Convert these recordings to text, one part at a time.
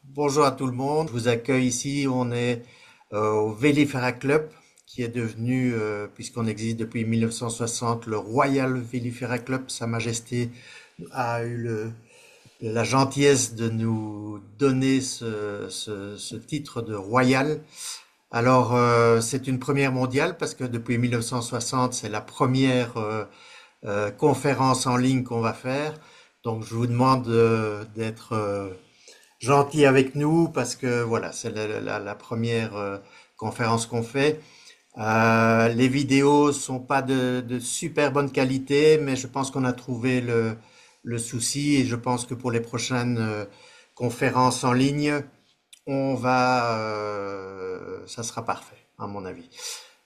Bonjour à tout le monde, je vous accueille ici. On est au Vélifera Club, qui est devenu, puisqu'on existe depuis 1960, le Royal Vélifera Club. Sa Majesté a eu la gentillesse de nous donner ce titre de Royal. Alors, c'est une première mondiale parce que depuis 1960, c'est la première conférence en ligne qu'on va faire. Donc, je vous demande d'être gentil avec nous parce que voilà, c'est la première conférence qu'on fait. Les vidéos sont pas de super bonne qualité, mais je pense qu'on a trouvé le souci et je pense que pour les prochaines conférences en ligne, ça sera parfait, à mon avis.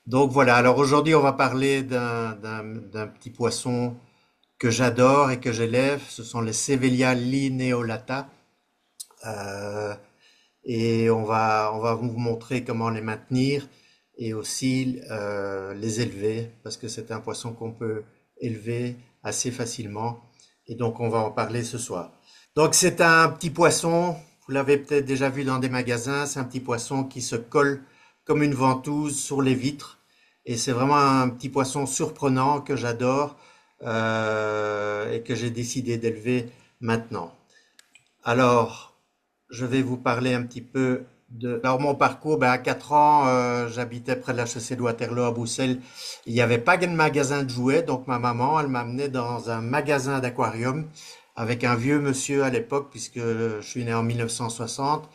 Donc voilà, alors aujourd'hui on va parler d'un petit poisson que j'adore et que j'élève, ce sont les Sevelia lineolata. Euh, et on va vous montrer comment les maintenir et aussi les élever parce que c'est un poisson qu'on peut élever assez facilement et donc on va en parler ce soir. Donc c'est un petit poisson, vous l'avez peut-être déjà vu dans des magasins, c'est un petit poisson qui se colle comme une ventouse sur les vitres et c'est vraiment un petit poisson surprenant que j'adore et que j'ai décidé d'élever maintenant. Alors, je vais vous parler un petit peu de... Alors, mon parcours, à 4 ans, j'habitais près de la chaussée de Waterloo à Bruxelles. Il n'y avait pas de magasin de jouets, donc ma maman, elle m'a amené dans un magasin d'aquarium avec un vieux monsieur à l'époque, puisque je suis né en 1960,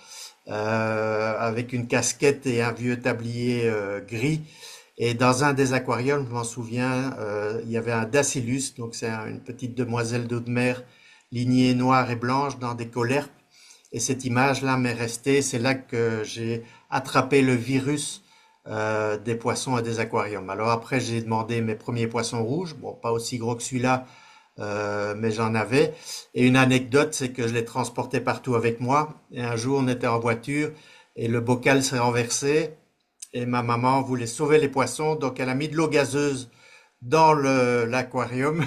avec une casquette et un vieux tablier gris. Et dans un des aquariums, je m'en souviens, il y avait un Dacylus, donc c'est une petite demoiselle d'eau de mer lignée noire et blanche dans des colères. Et cette image-là m'est restée. C'est là que j'ai attrapé le virus des poissons et des aquariums. Alors après, j'ai demandé mes premiers poissons rouges. Bon, pas aussi gros que celui-là, mais j'en avais. Et une anecdote, c'est que je les transportais partout avec moi. Et un jour, on était en voiture et le bocal s'est renversé. Et ma maman voulait sauver les poissons, donc elle a mis de l'eau gazeuse dans l'aquarium.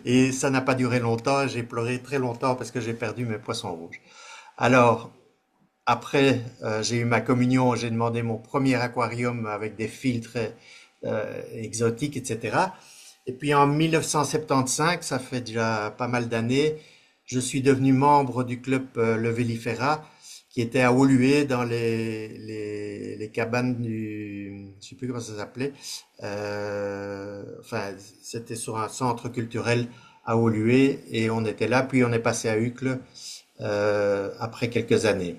Et ça n'a pas duré longtemps. J'ai pleuré très longtemps parce que j'ai perdu mes poissons rouges. Alors, après, j'ai eu ma communion, j'ai demandé mon premier aquarium avec des filtres exotiques, etc. Et puis en 1975, ça fait déjà pas mal d'années, je suis devenu membre du club Le Vélifera, qui était à Woluwe dans les cabanes du, je sais plus comment ça s'appelait. Enfin, c'était sur un centre culturel à Woluwe et on était là. Puis on est passé à Uccle après quelques années.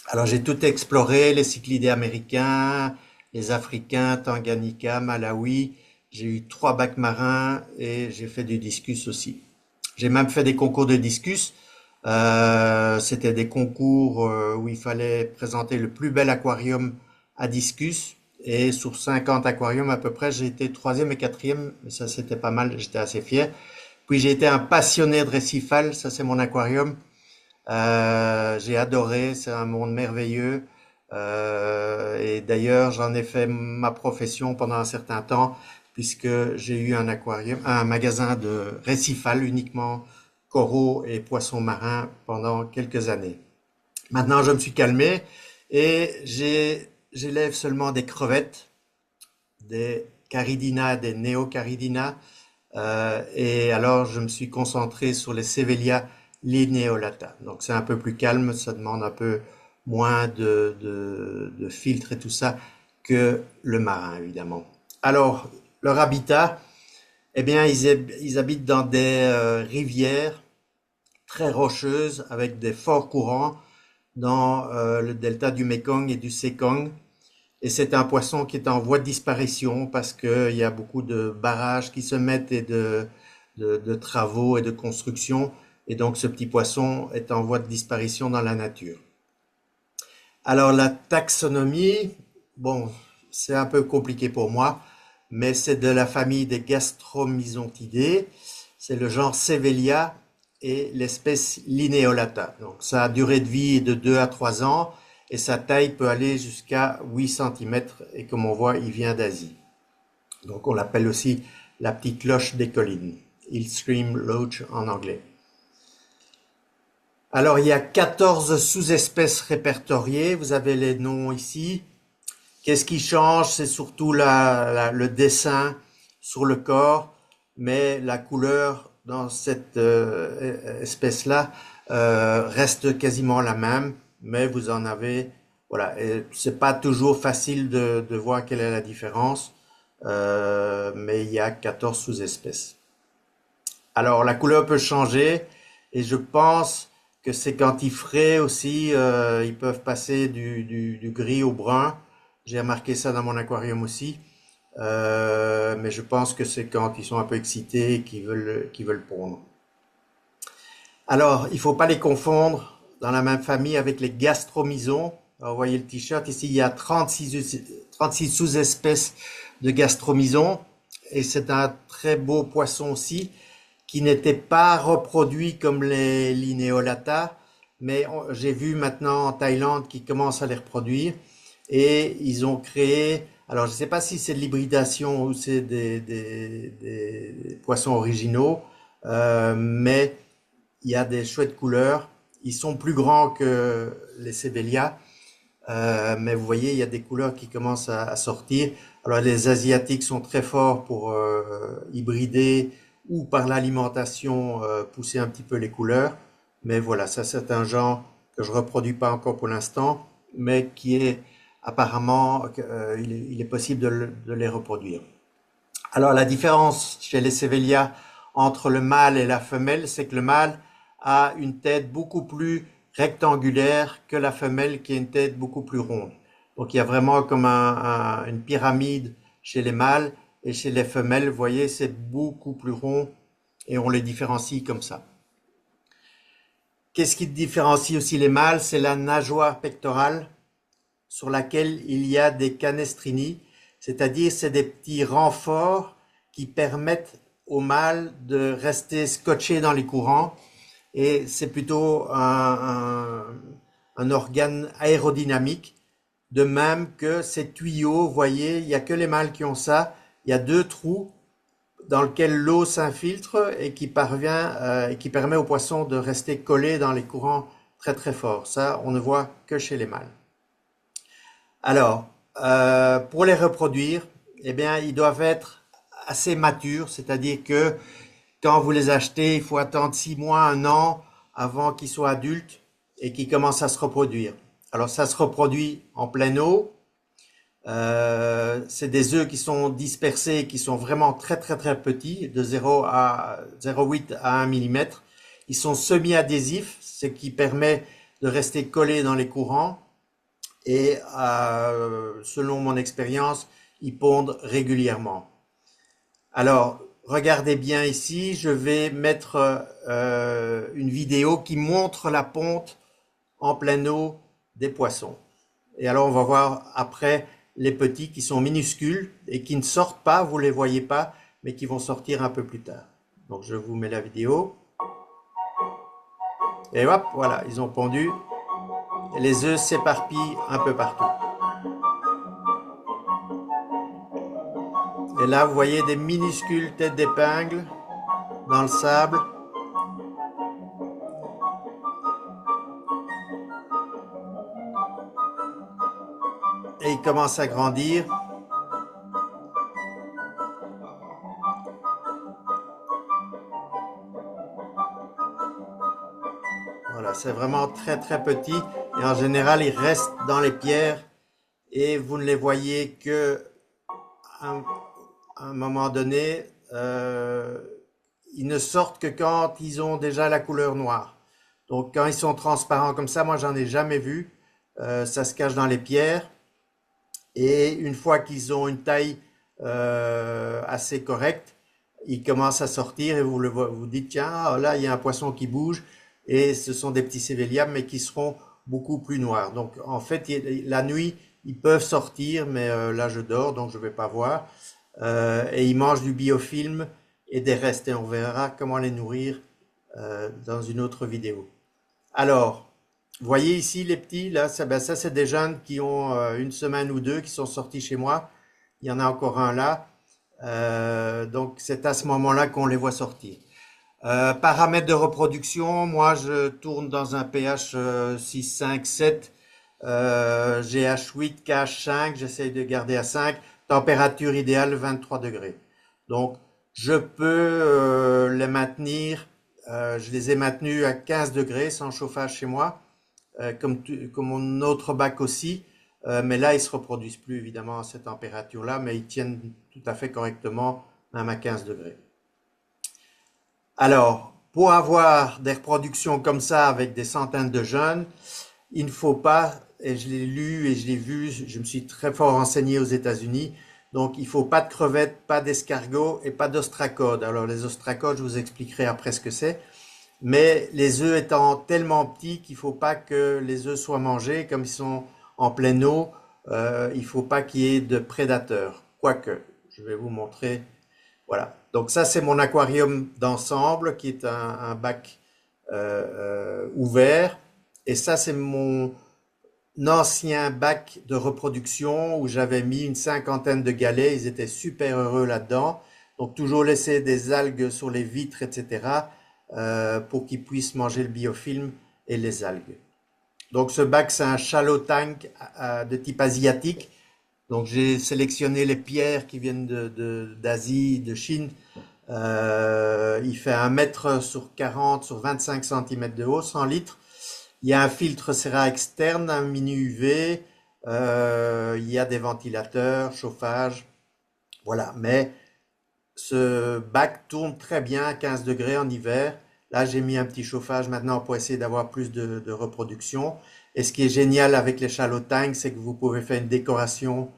Alors j'ai tout exploré, les cyclidés américains, les africains, Tanganyika, Malawi. J'ai eu 3 bacs marins et j'ai fait du discus aussi. J'ai même fait des concours de discus. C'était des concours où il fallait présenter le plus bel aquarium à discus. Et sur 50 aquariums à peu près, j'ai été troisième et quatrième. Ça, c'était pas mal, j'étais assez fier. Puis j'ai été un passionné de récifal, ça c'est mon aquarium. J'ai adoré, c'est un monde merveilleux. Et d'ailleurs, j'en ai fait ma profession pendant un certain temps, puisque j'ai eu un aquarium, un magasin de récifal uniquement coraux et poissons marins pendant quelques années. Maintenant, je me suis calmé et j'élève seulement des crevettes, des caridina, des néocaridina. Et alors, je me suis concentré sur les Sevelia lineolata. Donc, c'est un peu plus calme, ça demande un peu moins de filtres et tout ça que le marin, évidemment. Alors, leur habitat, eh bien, ils habitent dans des rivières très rocheuses avec des forts courants dans le delta du Mekong et du Sekong. Et c'est un poisson qui est en voie de disparition parce qu'il y a beaucoup de barrages qui se mettent et de travaux et de construction. Et donc ce petit poisson est en voie de disparition dans la nature. Alors la taxonomie, bon, c'est un peu compliqué pour moi, mais c'est de la famille des Gastromysontidés. C'est le genre Sevelia et l'espèce Lineolata. Donc sa durée de vie est de 2 à 3 ans et sa taille peut aller jusqu'à 8 cm et comme on voit, il vient d'Asie. Donc on l'appelle aussi la petite cloche des collines, Illstream Loach en anglais. Alors, il y a 14 sous-espèces répertoriées. Vous avez les noms ici. Qu'est-ce qui change? C'est surtout le dessin sur le corps, mais la couleur dans cette espèce-là reste quasiment la même, mais vous en avez, voilà, et c'est pas toujours facile de voir quelle est la différence, mais il y a 14 sous-espèces. Alors, la couleur peut changer, et je pense que c'est quand il frais aussi, ils peuvent passer du gris au brun. J'ai remarqué ça dans mon aquarium aussi. Mais je pense que c'est quand ils sont un peu excités et qu'ils veulent pondre. Alors, il ne faut pas les confondre dans la même famille avec les gastromysons. Alors, vous voyez le t-shirt, ici il y a 36 sous-espèces de gastromysons. Et c'est un très beau poisson aussi, qui n'était pas reproduit comme les Lineolata, mais j'ai vu maintenant en Thaïlande qu'ils commencent à les reproduire. Et ils ont créé, alors je ne sais pas si c'est de l'hybridation ou c'est des poissons originaux, mais il y a des chouettes couleurs. Ils sont plus grands que les Sévélias, mais vous voyez, il y a des couleurs qui commencent à sortir. Alors les Asiatiques sont très forts pour hybrider ou par l'alimentation pousser un petit peu les couleurs. Mais voilà, ça c'est un genre que je reproduis pas encore pour l'instant, mais qui est apparemment, il est possible de les reproduire. Alors la différence chez les Sévélias entre le mâle et la femelle, c'est que le mâle a une tête beaucoup plus rectangulaire que la femelle qui a une tête beaucoup plus ronde. Donc il y a vraiment comme une pyramide chez les mâles et chez les femelles, vous voyez, c'est beaucoup plus rond et on les différencie comme ça. Qu'est-ce qui différencie aussi les mâles? C'est la nageoire pectorale sur laquelle il y a des canestrini, c'est-à-dire c'est des petits renforts qui permettent au mâle de rester scotché dans les courants et c'est plutôt un organe aérodynamique, de même que ces tuyaux, vous voyez, il n'y a que les mâles qui ont ça, il y a deux trous dans lesquels l'eau s'infiltre et qui parvient et qui permet aux poissons de rester collés dans les courants très très forts. Ça, on ne voit que chez les mâles. Alors, pour les reproduire, eh bien, ils doivent être assez matures, c'est-à-dire que quand vous les achetez, il faut attendre 6 mois, 1 an avant qu'ils soient adultes et qu'ils commencent à se reproduire. Alors, ça se reproduit en pleine eau. C'est des œufs qui sont dispersés, qui sont vraiment très très très petits, de 0,8 à 1 mm. Ils sont semi-adhésifs, ce qui permet de rester collés dans les courants. Et selon mon expérience, ils pondent régulièrement. Alors, regardez bien ici, je vais mettre une vidéo qui montre la ponte en pleine eau des poissons. Et alors, on va voir après les petits qui sont minuscules et qui ne sortent pas, vous ne les voyez pas, mais qui vont sortir un peu plus tard. Donc, je vous mets la vidéo. Et hop, voilà, ils ont pondu. Et les œufs s'éparpillent un peu partout. Et là, vous voyez des minuscules têtes d'épingle dans le sable. Et ils commencent à grandir. Voilà, c'est vraiment très très petit. Et en général, ils restent dans les pierres et vous ne les voyez que à un moment donné. Ils ne sortent que quand ils ont déjà la couleur noire. Donc quand ils sont transparents comme ça, moi j'en ai jamais vu. Ça se cache dans les pierres. Et une fois qu'ils ont une taille assez correcte, ils commencent à sortir et vous dites tiens, là il y a un poisson qui bouge et ce sont des petits sévélias mais qui seront beaucoup plus noirs. Donc en fait la nuit ils peuvent sortir mais là je dors donc je ne vais pas voir. Et ils mangent du biofilm et des restes et on verra comment les nourrir dans une autre vidéo. Alors, vous voyez ici les petits, là, ça c'est des jeunes qui ont 1 semaine ou 2 qui sont sortis chez moi. Il y en a encore un là. Donc c'est à ce moment-là qu'on les voit sortir. Paramètres de reproduction, moi je tourne dans un pH 6, 5, 7, GH 8, KH 5, j'essaye de garder à 5, température idéale 23 degrés. Donc je peux les maintenir, je les ai maintenus à 15 degrés sans chauffage chez moi, comme mon autre bac aussi, mais là ils se reproduisent plus évidemment à cette température-là, mais ils tiennent tout à fait correctement même à 15 degrés. Alors, pour avoir des reproductions comme ça avec des centaines de jeunes, il ne faut pas, et je l'ai lu et je l'ai vu, je me suis très fort renseigné aux États-Unis, donc il ne faut pas de crevettes, pas d'escargots et pas d'ostracodes. Alors les ostracodes, je vous expliquerai après ce que c'est, mais les œufs étant tellement petits qu'il ne faut pas que les œufs soient mangés, comme ils sont en pleine eau, il ne faut pas qu'il y ait de prédateurs. Quoique, je vais vous montrer. Voilà. Donc ça, c'est mon aquarium d'ensemble qui est un bac ouvert. Et ça, c'est mon ancien bac de reproduction où j'avais mis une cinquantaine de galets. Ils étaient super heureux là-dedans. Donc toujours laisser des algues sur les vitres, etc. Pour qu'ils puissent manger le biofilm et les algues. Donc ce bac, c'est un shallow tank de type asiatique. Donc j'ai sélectionné les pierres qui viennent d'Asie, de Chine. Il fait 1 mètre sur 40 sur 25 cm de haut, 100 litres. Il y a un filtre Cera externe, un mini UV. Il y a des ventilateurs, chauffage. Voilà. Mais ce bac tourne très bien à 15 degrés en hiver. Là, j'ai mis un petit chauffage maintenant pour essayer d'avoir plus de reproduction. Et ce qui est génial avec les shallow tanks, c'est que vous pouvez faire une décoration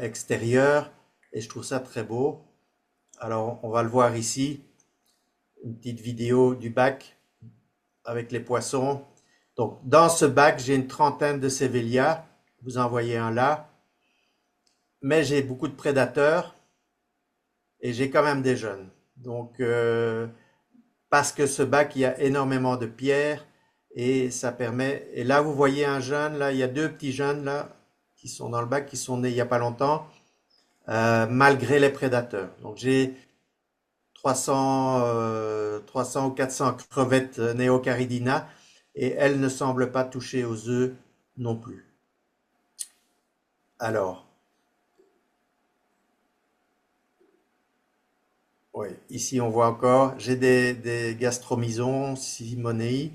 extérieure. Et je trouve ça très beau. Alors, on va le voir ici. Une petite vidéo du bac avec les poissons. Donc, dans ce bac, j'ai une trentaine de Sévélias. Vous en voyez un là. Mais j'ai beaucoup de prédateurs. Et j'ai quand même des jeunes. Donc, parce que ce bac, il y a énormément de pierres et ça permet. Et là, vous voyez un jeune, là, il y a deux petits jeunes là qui sont dans le bac, qui sont nés il n'y a pas longtemps, malgré les prédateurs. Donc, j'ai 300 ou 400 crevettes Neocaridina et elles ne semblent pas toucher aux œufs non plus. Alors, oui, ici on voit encore, j'ai des gastromysons simonei.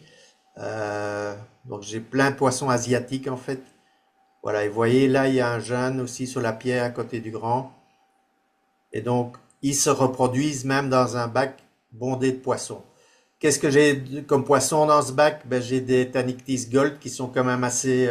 Donc j'ai plein de poissons asiatiques en fait. Voilà, et vous voyez là, il y a un jeune aussi sur la pierre à côté du grand. Et donc, ils se reproduisent même dans un bac bondé de poissons. Qu'est-ce que j'ai comme poisson dans ce bac? Ben, j'ai des Tanictis gold qui sont quand même assez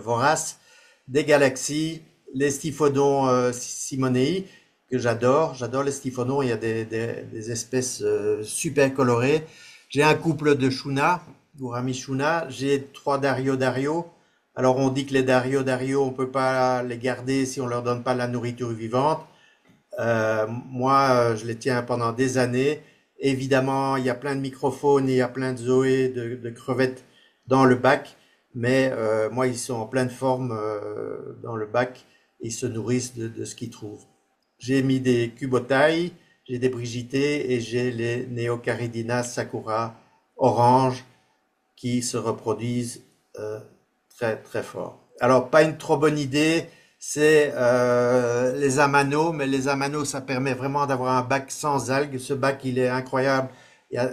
voraces, des galaxies, les Stiphodons simonei que j'adore. J'adore les Stiphodons, il y a des espèces super colorées. J'ai un couple de Shuna, Gourami Shuna. J'ai 3 Dario. Alors on dit que les Dario, on peut pas les garder si on leur donne pas la nourriture vivante. Moi, je les tiens pendant des années. Évidemment, il y a plein de microphones, il y a plein de zoés, de crevettes dans le bac, mais moi, ils sont en pleine forme dans le bac. Ils se nourrissent de ce qu'ils trouvent. J'ai mis des cubotailles, j'ai des brigités et j'ai les Neocaridina sakura orange qui se reproduisent très très fort. Alors, pas une trop bonne idée, c'est les amanos, mais les amanos, ça permet vraiment d'avoir un bac sans algues. Ce bac, il est incroyable. Il y a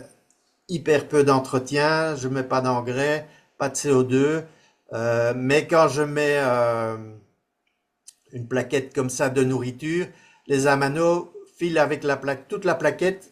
hyper peu d'entretien, je mets pas d'engrais, pas de CO2. Mais quand je mets une plaquette comme ça de nourriture, les amanos filent avec toute la plaquette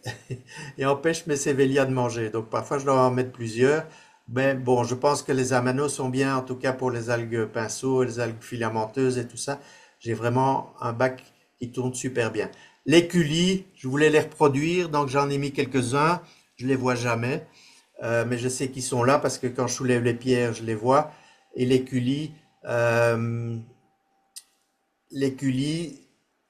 et empêchent mes sévélias de manger. Donc parfois, je dois en mettre plusieurs. Mais bon, je pense que les amanos sont bien, en tout cas pour les algues pinceaux, les algues filamenteuses et tout ça. J'ai vraiment un bac qui tourne super bien. Les culis, je voulais les reproduire, donc j'en ai mis quelques-uns. Je les vois jamais, mais je sais qu'ils sont là parce que quand je soulève les pierres, je les vois. Et les culis,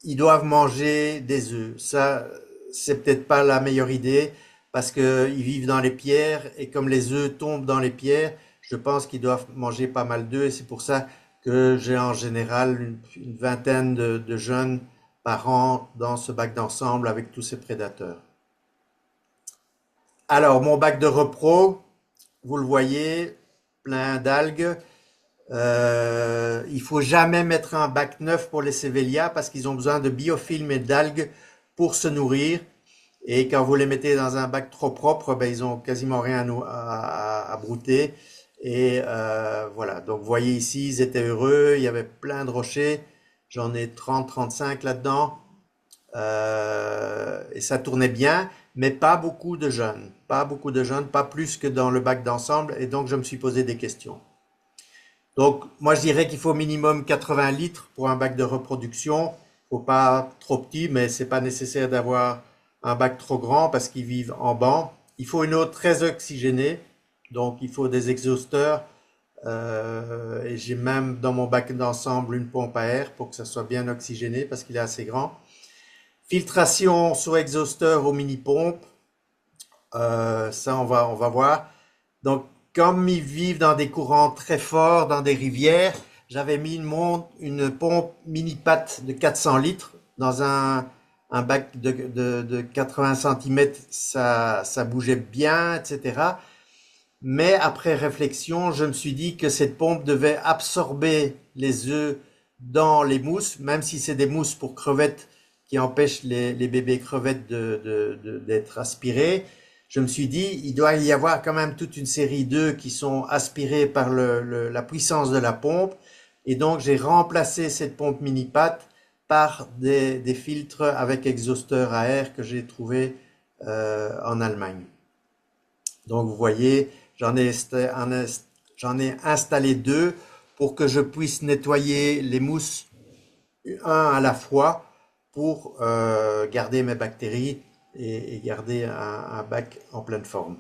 ils doivent manger des œufs. Ça, c'est peut-être pas la meilleure idée parce que ils vivent dans les pierres et comme les œufs tombent dans les pierres, je pense qu'ils doivent manger pas mal d'œufs et c'est pour ça que j'ai en général une vingtaine de jeunes par an dans ce bac d'ensemble avec tous ces prédateurs. Alors, mon bac de repro, vous le voyez, plein d'algues. Il faut jamais mettre un bac neuf pour les Sévélias parce qu'ils ont besoin de biofilm et d'algues pour se nourrir. Et quand vous les mettez dans un bac trop propre, ben, ils ont quasiment rien à brouter. Et voilà, donc vous voyez ici, ils étaient heureux, il y avait plein de rochers. J'en ai 30-35 là-dedans. Et ça tournait bien, mais pas beaucoup de jeunes. Pas beaucoup de jeunes, pas plus que dans le bac d'ensemble. Et donc, je me suis posé des questions. Donc, moi, je dirais qu'il faut au minimum 80 litres pour un bac de reproduction. Faut pas trop petit, mais c'est pas nécessaire d'avoir un bac trop grand parce qu'ils vivent en banc. Il faut une eau très oxygénée, donc il faut des exhausteurs. Et j'ai même dans mon bac d'ensemble une pompe à air pour que ça soit bien oxygéné parce qu'il est assez grand. Filtration sous exhausteur aux mini-pompes, ça on va voir. Donc, comme ils vivent dans des courants très forts, dans des rivières, j'avais mis une pompe mini-patte de 400 litres dans un bac de 80 centimètres, ça bougeait bien, etc. Mais après réflexion, je me suis dit que cette pompe devait absorber les œufs dans les mousses, même si c'est des mousses pour crevettes qui empêchent les bébés crevettes d'être aspirés. Je me suis dit, il doit y avoir quand même toute une série d'œufs qui sont aspirés par la puissance de la pompe. Et donc, j'ai remplacé cette pompe mini-patte par des filtres avec exhausteur à air que j'ai trouvé en Allemagne. Donc, vous voyez, j'en ai installé deux pour que je puisse nettoyer les mousses un à la fois pour garder mes bactéries et garder un bac en pleine forme.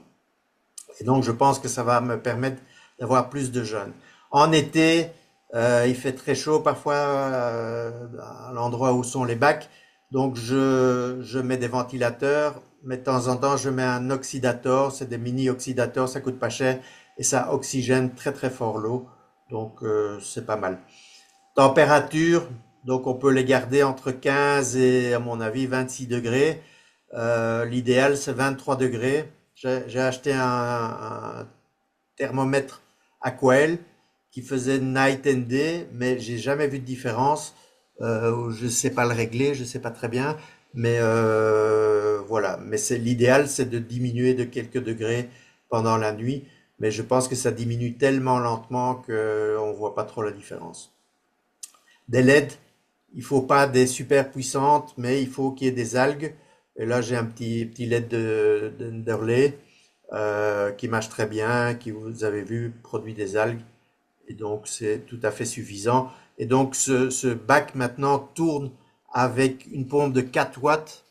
Et donc, je pense que ça va me permettre d'avoir plus de jeunes. En été, il fait très chaud parfois à l'endroit où sont les bacs. Donc, je mets des ventilateurs, mais de temps en temps, je mets un oxydator. C'est des mini-oxydators, ça coûte pas cher et ça oxygène très très fort l'eau. Donc, c'est pas mal. Température, donc on peut les garder entre 15 et, à mon avis, 26 degrés. L'idéal, c'est 23 degrés. J'ai acheté un thermomètre Aquael qui faisait night and day, mais j'ai jamais vu de différence. Je sais pas le régler, je sais pas très bien, mais voilà. Mais c'est l'idéal, c'est de diminuer de quelques degrés pendant la nuit. Mais je pense que ça diminue tellement lentement qu'on voit pas trop la différence. Des LED, il faut pas des super puissantes, mais il faut qu'il y ait des algues. Et là, j'ai un petit LED d'Underlay qui marche très bien, qui, vous avez vu, produit des algues. Et donc, c'est tout à fait suffisant. Et donc, ce bac maintenant tourne avec une pompe de 4 watts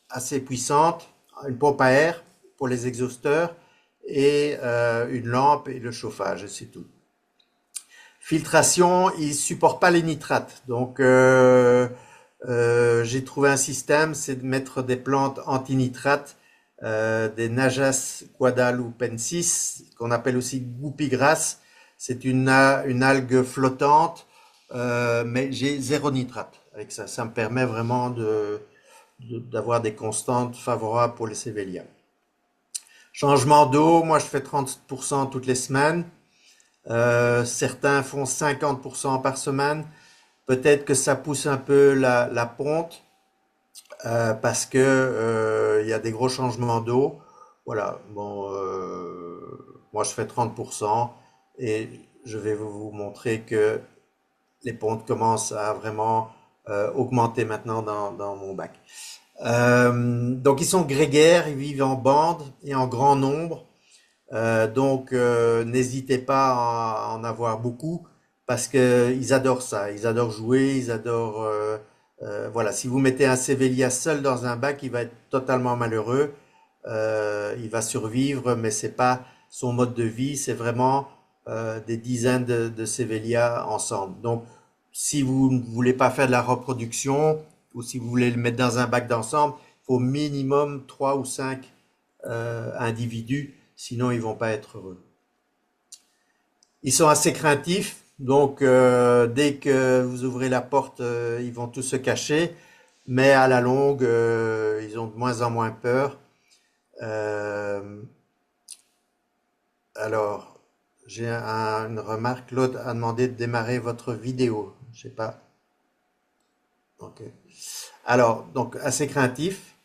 assez puissante, une pompe à air pour les exhausteurs et une lampe et le chauffage, et c'est tout. Filtration, il supporte pas les nitrates. Donc, j'ai trouvé un système, c'est de mettre des plantes anti-nitrates, des Najas guadalupensis, qu'on appelle aussi goupilgrass. C'est une algue flottante, mais j'ai zéro nitrate avec ça. Ça me permet vraiment d'avoir des constantes favorables pour les Sévélias. Changement d'eau, moi je fais 30% toutes les semaines. Certains font 50% par semaine. Peut-être que ça pousse un peu la ponte parce que il y a des gros changements d'eau. Voilà. Bon, moi je fais 30% et je vais vous montrer que les pontes commencent à vraiment augmenter maintenant dans mon bac. Donc ils sont grégaires, ils vivent en bande et en grand nombre. Donc, n'hésitez pas à en avoir beaucoup parce que ils adorent ça. Ils adorent jouer, ils adorent. Voilà, si vous mettez un Sévélia seul dans un bac, il va être totalement malheureux. Il va survivre, mais c'est pas son mode de vie. C'est vraiment des dizaines de Sévélias ensemble. Donc, si vous ne voulez pas faire de la reproduction ou si vous voulez le mettre dans un bac d'ensemble, il faut minimum 3 ou 5 individus, sinon ils vont pas être heureux. Ils sont assez craintifs, donc dès que vous ouvrez la porte, ils vont tous se cacher, mais à la longue, ils ont de moins en moins peur. Alors, j'ai une remarque. Claude a demandé de démarrer votre vidéo. Je sais pas. Ok. Alors, donc assez craintif,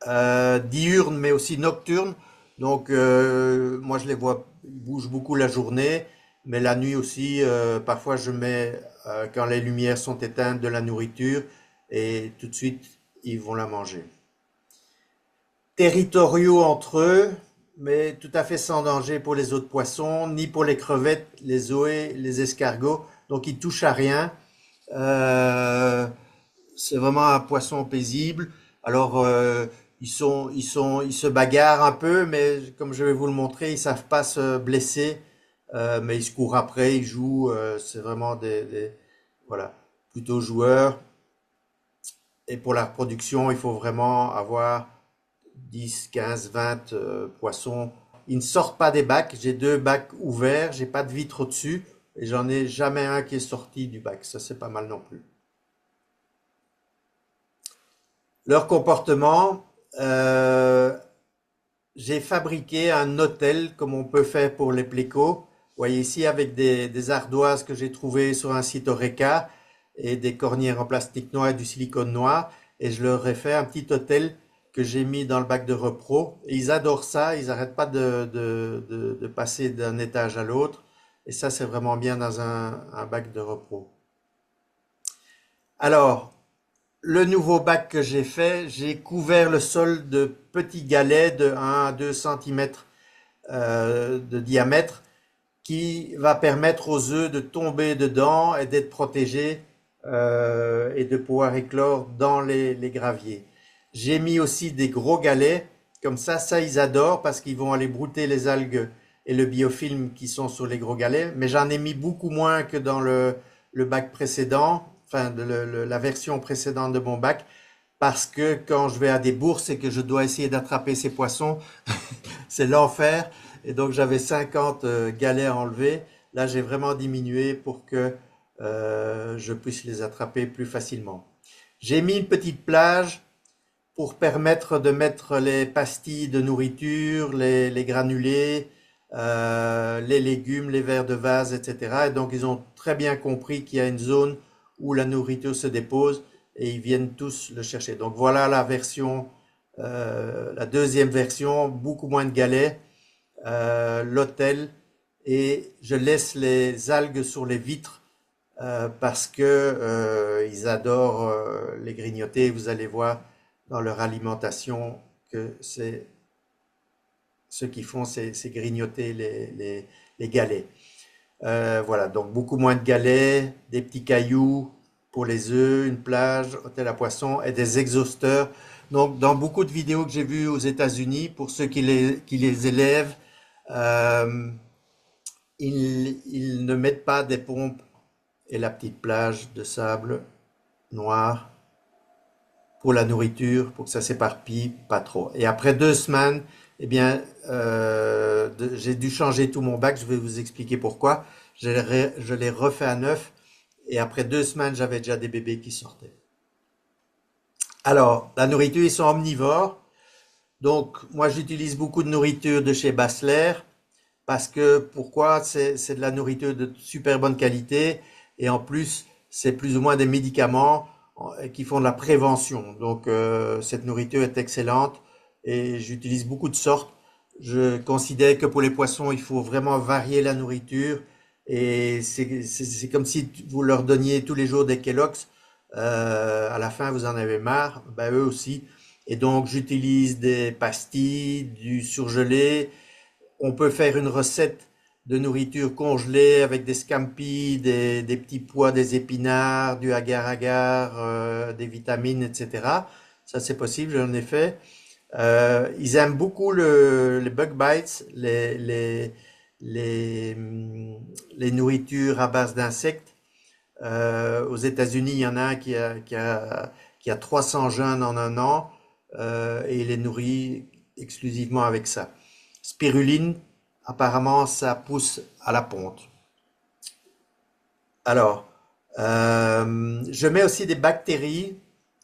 diurne mais aussi nocturne. Donc, moi je les vois, ils bougent beaucoup la journée, mais la nuit aussi. Parfois, je mets quand les lumières sont éteintes de la nourriture et tout de suite ils vont la manger. Territoriaux entre eux, mais tout à fait sans danger pour les autres poissons, ni pour les crevettes, les zoés, les escargots. Donc ils touchent à rien. Euh, c'est vraiment un poisson paisible. Alors ils se bagarrent un peu, mais comme je vais vous le montrer, ils savent pas se blesser, mais ils se courent après, ils jouent. C'est vraiment voilà, plutôt joueurs. Et pour la reproduction, il faut vraiment avoir 10, 15, 20 poissons. Ils ne sortent pas des bacs. J'ai deux bacs ouverts, j'ai pas de vitre au-dessus et j'en ai jamais un qui est sorti du bac. Ça, c'est pas mal non plus. Leur comportement, euh, j'ai fabriqué un hôtel comme on peut faire pour les plécos. Vous voyez ici avec des ardoises que j'ai trouvées sur un site Oreca et des cornières en plastique noir et du silicone noir. Et je leur ai fait un petit hôtel que j'ai mis dans le bac de repro. Et ils adorent ça, ils n'arrêtent pas de passer d'un étage à l'autre. Et ça, c'est vraiment bien dans un bac de repro. Alors, le nouveau bac que j'ai fait, j'ai couvert le sol de petits galets de 1 à 2 cm de diamètre qui va permettre aux œufs de tomber dedans et d'être protégés et de pouvoir éclore dans les graviers. J'ai mis aussi des gros galets, comme ça ils adorent parce qu'ils vont aller brouter les algues et le biofilm qui sont sur les gros galets, mais j'en ai mis beaucoup moins que dans le bac précédent, enfin la version précédente de mon bac, parce que quand je vais à des bourses et que je dois essayer d'attraper ces poissons, c'est l'enfer. Et donc j'avais 50 galets à enlever. Là, j'ai vraiment diminué pour que je puisse les attraper plus facilement. J'ai mis une petite plage pour permettre de mettre les pastilles de nourriture, les granulés, les légumes, les verres de vase, etc. Et donc ils ont très bien compris qu'il y a une zone où la nourriture se dépose et ils viennent tous le chercher. Donc voilà la version, la deuxième version, beaucoup moins de galets, l'hôtel et je laisse les algues sur les vitres parce que ils adorent les grignoter. Vous allez voir dans leur alimentation que c'est ce qu'ils font, c'est grignoter les galets. Voilà, donc beaucoup moins de galets, des petits cailloux pour les œufs, une plage, hôtel à poissons et des exhausteurs. Donc, dans beaucoup de vidéos que j'ai vues aux États-Unis, pour ceux qui les élèvent, euh, ils ne mettent pas des pompes et la petite plage de sable noir pour la nourriture, pour que ça s'éparpille pas trop. Et après 2 semaines, eh bien, j'ai dû changer tout mon bac. Je vais vous expliquer pourquoi. Je l'ai refait à neuf. Et après 2 semaines, j'avais déjà des bébés qui sortaient. Alors, la nourriture, ils sont omnivores. Donc, moi, j'utilise beaucoup de nourriture de chez Bassler. Parce que, pourquoi? C'est de la nourriture de super bonne qualité. Et en plus, c'est plus ou moins des médicaments qui font de la prévention. Donc, cette nourriture est excellente. Et j'utilise beaucoup de sortes. Je considère que pour les poissons, il faut vraiment varier la nourriture. Et c'est comme si vous leur donniez tous les jours des Kellogg's. À la fin, vous en avez marre. Ben, eux aussi. Et donc, j'utilise des pastilles, du surgelé. On peut faire une recette de nourriture congelée avec des scampi, des petits pois, des épinards, du agar-agar, des vitamines, etc. Ça, c'est possible, j'en ai fait. Ils aiment beaucoup les bug bites, les, les nourritures à base d'insectes. Aux États-Unis, il y en a un qui a 300 jeunes en un an et il les nourrit exclusivement avec ça. Spiruline, apparemment, ça pousse à la ponte. Alors, je mets aussi des bactéries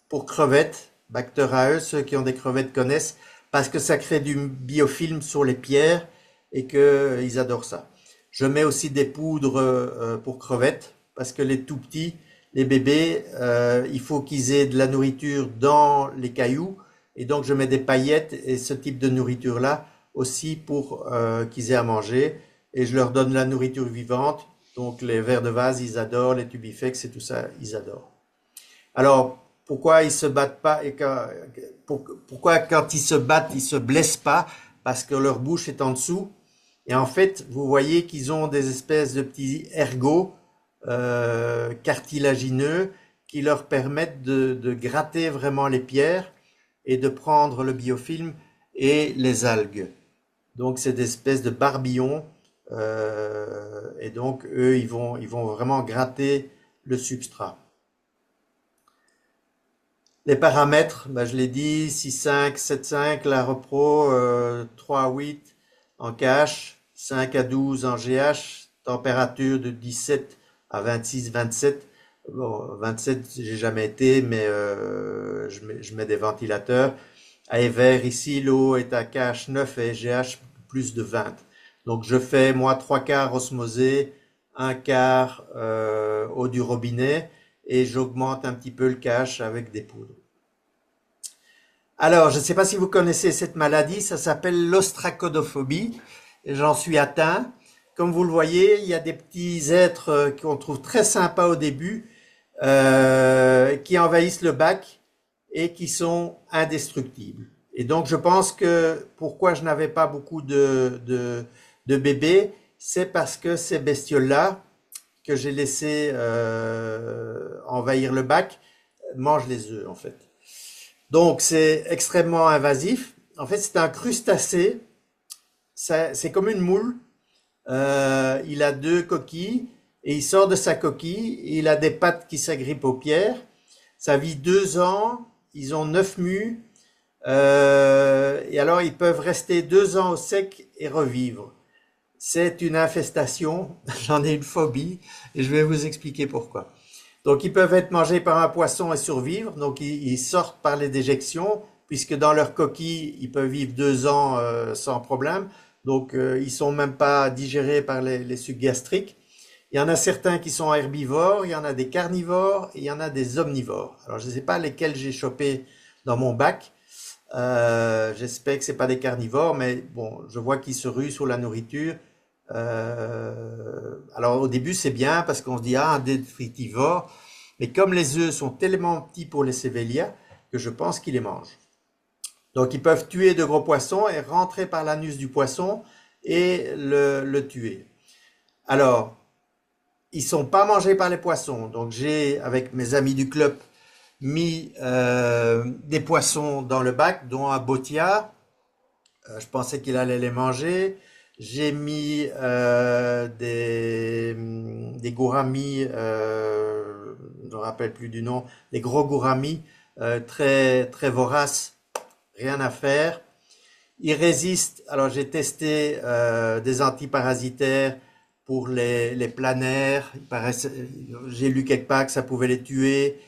pour crevettes, Bacterae, ceux qui ont des crevettes connaissent, parce que ça crée du biofilm sur les pierres et qu'ils adorent ça. Je mets aussi des poudres pour crevettes parce que les tout petits, les bébés, il faut qu'ils aient de la nourriture dans les cailloux et donc je mets des paillettes et ce type de nourriture-là aussi pour qu'ils aient à manger et je leur donne la nourriture vivante. Donc les vers de vase, ils adorent, les tubifex et tout ça, ils adorent. Alors, pourquoi ils se battent pas et pourquoi quand ils se battent, ils se blessent pas? Parce que leur bouche est en dessous. Et en fait, vous voyez qu'ils ont des espèces de petits ergots cartilagineux qui leur permettent de gratter vraiment les pierres et de prendre le biofilm et les algues. Donc, c'est des espèces de barbillons. Et donc, eux, ils vont vraiment gratter le substrat. Les paramètres, ben, je l'ai dit, 6,5, 7,5, la repro, 3 à 8 en cache, 5 à 12 en GH, température de 17 à 26, 27. Bon, 27, j'ai jamais été, mais je mets des ventilateurs. À Evere, ici, l'eau est à cache 9 et GH plus de 20. Donc je fais, moi, 3 quarts osmosé, 1 quart eau du robinet et j'augmente un petit peu le cache avec des poudres. Alors, je ne sais pas si vous connaissez cette maladie, ça s'appelle l'ostracodophobie. J'en suis atteint. Comme vous le voyez, il y a des petits êtres qu'on trouve très sympas au début, qui envahissent le bac et qui sont indestructibles. Et donc, je pense que pourquoi je n'avais pas beaucoup de bébés, c'est parce que ces bestioles-là, que j'ai laissé envahir le bac, mangent les œufs, en fait. Donc, c'est extrêmement invasif. En fait, c'est un crustacé. C'est comme une moule. Il a 2 coquilles et il sort de sa coquille. Il a des pattes qui s'agrippent aux pierres. Ça vit 2 ans. Ils ont 9 mues. Et alors, ils peuvent rester 2 ans au sec et revivre. C'est une infestation. J'en ai une phobie et je vais vous expliquer pourquoi. Donc, ils peuvent être mangés par un poisson et survivre. Donc, ils sortent par les déjections, puisque dans leur coquille, ils peuvent vivre 2 ans sans problème. Donc, ils sont même pas digérés par les sucs gastriques. Il y en a certains qui sont herbivores, il y en a des carnivores et il y en a des omnivores. Alors, je ne sais pas lesquels j'ai chopé dans mon bac. J'espère que c'est pas des carnivores, mais bon, je vois qu'ils se ruent sur la nourriture. Alors au début c'est bien parce qu'on se dit ah un détritivore, mais comme les œufs sont tellement petits pour les sévélias que je pense qu'ils les mangent. Donc ils peuvent tuer de gros poissons et rentrer par l'anus du poisson et le tuer. Alors ils sont pas mangés par les poissons, donc j'ai avec mes amis du club mis des poissons dans le bac, dont un botia. Je pensais qu'il allait les manger. J'ai mis des gouramis, je ne me rappelle plus du nom, des gros gouramis très, très voraces, rien à faire. Ils résistent, alors j'ai testé des antiparasitaires pour les planaires, j'ai lu quelque part que ça pouvait les tuer.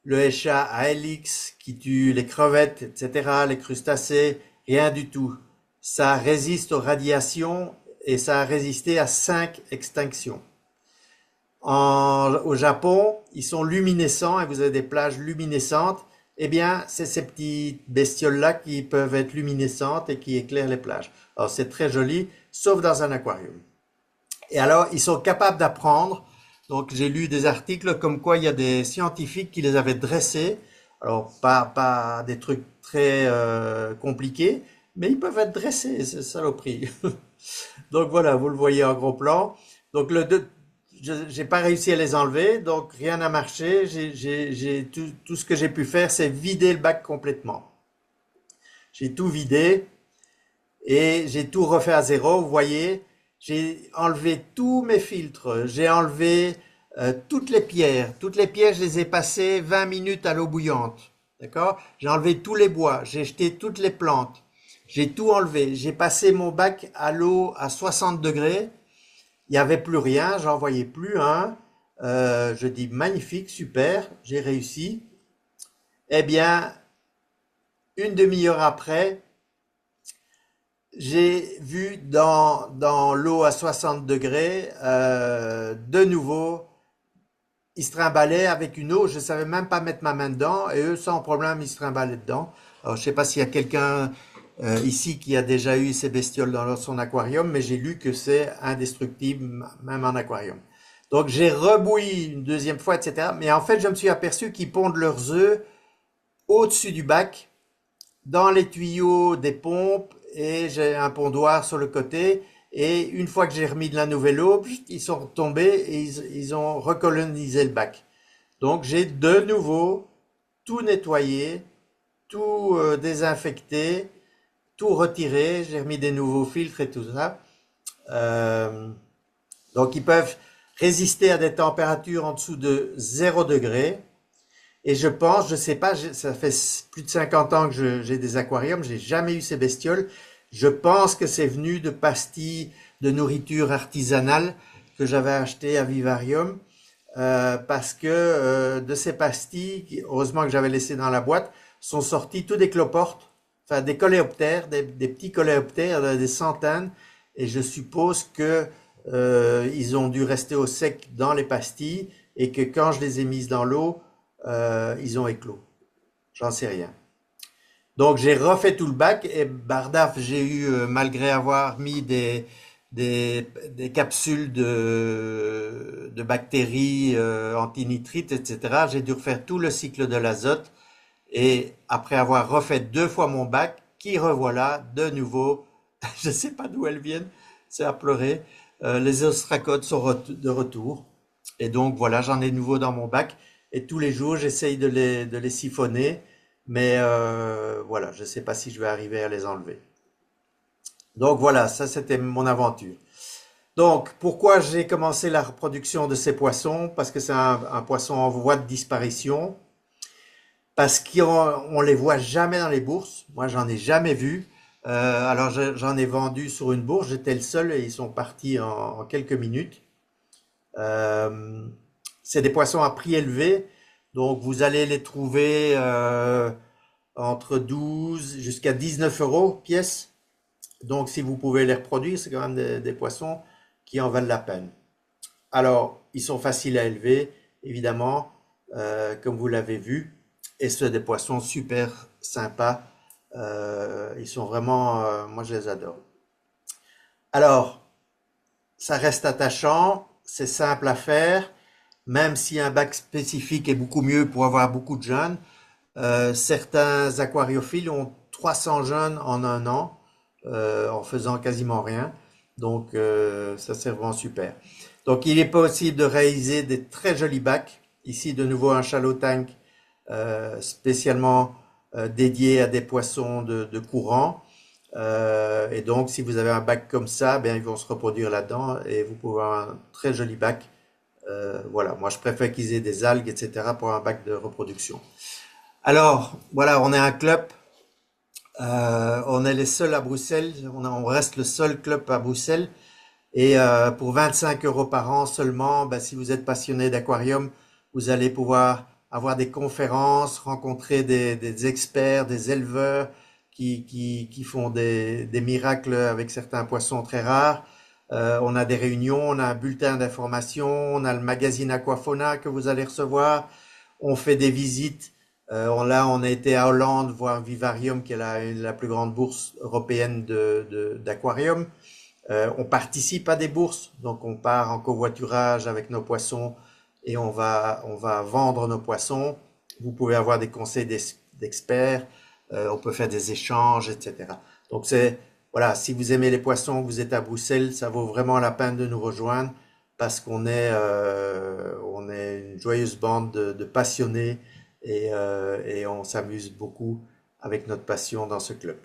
Le HA à helix qui tue les crevettes, etc., les crustacés, rien du tout. Ça résiste aux radiations et ça a résisté à 5 extinctions. Au Japon, ils sont luminescents et vous avez des plages luminescentes. Eh bien, c'est ces petites bestioles-là qui peuvent être luminescentes et qui éclairent les plages. Alors, c'est très joli, sauf dans un aquarium. Et alors, ils sont capables d'apprendre. Donc, j'ai lu des articles comme quoi il y a des scientifiques qui les avaient dressés. Alors, pas des trucs très compliqués, mais ils peuvent être dressés, c'est saloperie. Donc voilà, vous le voyez en gros plan. Donc j'ai pas réussi à les enlever, donc rien n'a marché. Tout ce que j'ai pu faire, c'est vider le bac complètement. J'ai tout vidé et j'ai tout refait à zéro. Vous voyez, j'ai enlevé tous mes filtres, j'ai enlevé toutes les pierres. Toutes les pierres, je les ai passées 20 minutes à l'eau bouillante. D'accord? J'ai enlevé tous les bois, j'ai jeté toutes les plantes. J'ai tout enlevé. J'ai passé mon bac à l'eau à 60 degrés. Il n'y avait plus rien, j'en voyais plus un. Je dis magnifique, super, j'ai réussi. Eh bien, une demi-heure après, j'ai vu dans l'eau à 60 degrés, de nouveau, ils se trimbalaient avec une eau, je savais même pas mettre ma main dedans, et eux, sans problème, ils se trimbalaient dedans. Alors, je sais pas s'il y a quelqu'un ici qui a déjà eu ces bestioles dans son aquarium, mais j'ai lu que c'est indestructible, même en aquarium. Donc, j'ai rebouilli une deuxième fois, etc. Mais en fait, je me suis aperçu qu'ils pondent leurs œufs au-dessus du bac, dans les tuyaux des pompes, et j'ai un pondoir sur le côté. Et une fois que j'ai remis de la nouvelle eau, ils sont tombés et ils ont recolonisé le bac. Donc j'ai de nouveau tout nettoyé, tout désinfecté, tout retiré. J'ai remis des nouveaux filtres et tout ça. Euh, donc ils peuvent résister à des températures en dessous de 0 degré. Et je pense, je sais pas, ça fait plus de 50 ans que j'ai des aquariums, j'ai jamais eu ces bestioles. Je pense que c'est venu de pastilles de nourriture artisanale que j'avais achetées à Vivarium, parce que de ces pastilles, heureusement que j'avais laissé dans la boîte, sont sortis tous des cloportes, enfin des coléoptères, des petits coléoptères, des centaines, et je suppose que ils ont dû rester au sec dans les pastilles et que quand je les ai mises dans l'eau, ils ont éclos. J'en sais rien. Donc j'ai refait tout le bac et bardaf, j'ai eu, malgré avoir mis des capsules de bactéries antinitrites, etc., j'ai dû refaire tout le cycle de l'azote et après avoir refait deux fois mon bac, qui revoilà de nouveau, je ne sais pas d'où elles viennent, c'est à pleurer, les ostracodes sont de retour. Et donc voilà, j'en ai de nouveau dans mon bac. Et tous les jours, j'essaye de les siphonner. Mais voilà, je ne sais pas si je vais arriver à les enlever. Donc voilà, ça c'était mon aventure. Donc pourquoi j'ai commencé la reproduction de ces poissons? Parce que c'est un poisson en voie de disparition. Parce qu'on les voit jamais dans les bourses. Moi, j'en ai jamais vu. Alors j'en ai vendu sur une bourse. J'étais le seul et ils sont partis en quelques minutes. Euh, c'est des poissons à prix élevé, donc vous allez les trouver entre 12 jusqu'à 19 euros pièce. Donc si vous pouvez les reproduire, c'est quand même des poissons qui en valent la peine. Alors, ils sont faciles à élever, évidemment, comme vous l'avez vu, et c'est des poissons super sympas. Ils sont vraiment, moi je les adore. Alors, ça reste attachant, c'est simple à faire, même si un bac spécifique est beaucoup mieux pour avoir beaucoup de jeunes. Certains aquariophiles ont 300 jeunes en un an, en faisant quasiment rien. Donc ça c'est vraiment super. Donc il est possible de réaliser des très jolis bacs. Ici de nouveau un shallow tank spécialement dédié à des poissons de courant. Et donc, si vous avez un bac comme ça, bien, ils vont se reproduire là-dedans et vous pouvez avoir un très joli bac. Voilà, moi je préfère qu'ils aient des algues, etc. pour un bac de reproduction. Alors, voilà, on est un club. On est les seuls à Bruxelles. On reste le seul club à Bruxelles. Et pour 25 euros par an seulement, ben, si vous êtes passionné d'aquarium, vous allez pouvoir avoir des conférences, rencontrer des experts, des éleveurs qui font des miracles avec certains poissons très rares. On a des réunions, on a un bulletin d'information, on a le magazine Aquafauna que vous allez recevoir. On fait des visites. Là, on a été à Hollande voir Vivarium, qui est la plus grande bourse européenne d'aquarium. On participe à des bourses, donc on part en covoiturage avec nos poissons et on va vendre nos poissons. Vous pouvez avoir des conseils d'experts, on peut faire des échanges, etc. Donc c'est, voilà, si vous aimez les poissons, vous êtes à Bruxelles, ça vaut vraiment la peine de nous rejoindre parce on est une joyeuse bande de passionnés et on s'amuse beaucoup avec notre passion dans ce club.